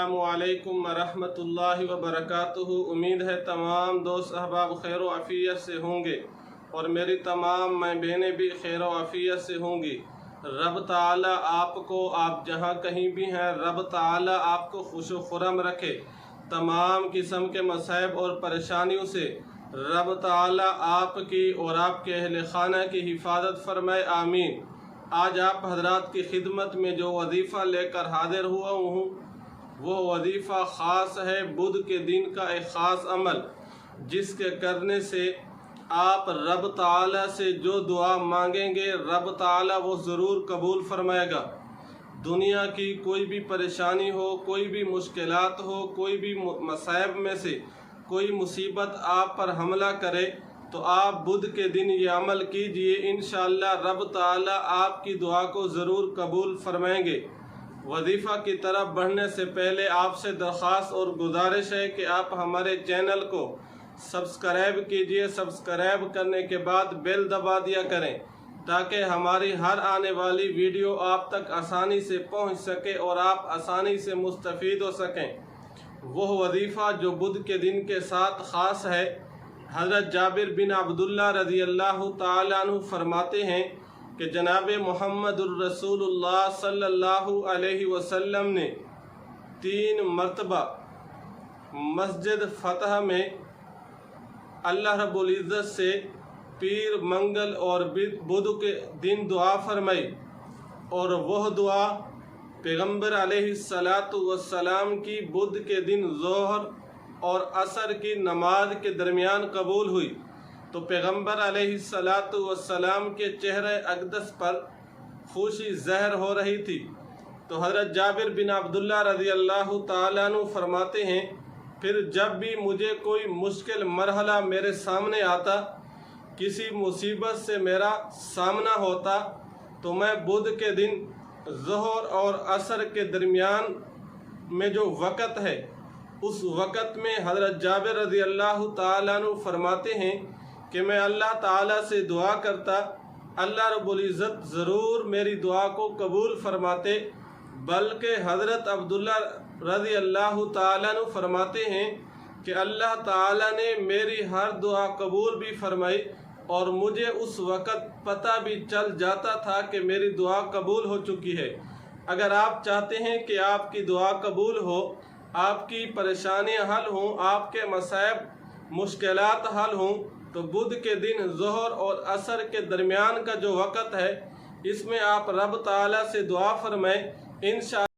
अस्सलामुअलैकुम वरहमतुल्लाहि वबरकातुहू। उम्मीद है तमाम दोस्त अहबाब खैर व आफियत से होंगे और मेरी तमाम माँ बहनें भी खैर व आफियत से होंगी। रब ताला आपको, आप जहाँ कहीं भी हैं, रब ताला आपको खुश व खुरम रखे। तमाम किस्म के मसाइब और परेशानियों से रब ताला आपकी और आपके अहल खाना की हिफाजत फरमाए, आमीन। आज आप हजरात की खिदमत में जो वजीफ़ा लेकर हाजिर हुआ हूँ वो वजीफ़ा ख़ास है, बुध के दिन का एक ख़ास अमल, जिसके करने से आप रब ताला से जो दुआ मांगेंगे रब ताला वो ज़रूर कबूल फरमाएगा। दुनिया की कोई भी परेशानी हो, कोई भी मुश्किलात हो, कोई भी मसाइब में से कोई मुसीबत आप पर हमला करे तो आप बुध के दिन ये अमल कीजिए, इंशाअल्लाह रब ताला आपकी दुआ को ज़रूर कबूल फरमाएंगे। वजीफ़ा की तरफ बढ़ने से पहले आपसे दरख्वास्त और गुजारिश है कि आप हमारे चैनल को सब्सक्राइब कीजिए। सब्सक्राइब करने के बाद बेल दबा दिया करें ताकि हमारी हर आने वाली वीडियो आप तक आसानी से पहुंच सके और आप आसानी से मुस्तफ़ीद हो सकें। वह वजीफ़ा जो बुध के दिन के साथ ख़ास है, हज़रत जाबिर बिन अब्दुल्लाह रज़ी अल्लाह ताला अन्हु फरमाते हैं कि जनाब मुहम्मदुर रसूलुल्लाह सल्लल्लाहु अलैहि वसल्लम ने 3 मरतबा मस्जिद फ़तह में अल्लाह रब्बुल इज़्ज़त से पीर, मंगल और बुध के दिन दुआ फरमाई और वह दुआ पैगम्बर अलैहिस्सलातु वस्सलाम की बुध के दिन ज़ोहर और असर की नमाज के दरमियान कबूल हुई। तो पैगम्बर अलैहिस्सलातु वस्सलाम के चेहरे अक़दस पर खुशी ज़हर हो रही थी। तो हज़रत जाबिर बिन अब्दुल्लाह रज़ी अल्लाह ताला अन्हु फरमाते हैं, फिर जब भी मुझे कोई मुश्किल मरहला मेरे सामने आता, किसी मुसीबत से मेरा सामना होता, तो मैं बुध के दिन ज़ोहर और असर के दरमियान में जो वक़्त है उस वक़्त में हज़रत जाबिर रज़ी अल्लाह ताला अन्हु फरमाते हैं कि मैं अल्लाह ताला से दुआ करता, अल्लाह रब्बुल इज़्ज़त ज़रूर मेरी दुआ को कबूल फरमाते। बल्कि हज़रत अब्दुल्ला रज़ी अल्लाह ताला अन्हु फरमाते हैं कि अल्लाह ताला ने मेरी हर दुआ कबूल भी फरमाई और मुझे उस वक़्त पता भी चल जाता था कि मेरी दुआ कबूल हो चुकी है। अगर आप चाहते हैं कि आपकी दुआ कबूल हो, आपकी परेशानियां हल हों, आपके मसाइब मुश्किलात हल हों, तो बुध के दिन ज़ोहर और असर के दरमियान का जो वक़्त है इसमें आप रब ताला से दुआ फरमाएं। इंशाअल्लाह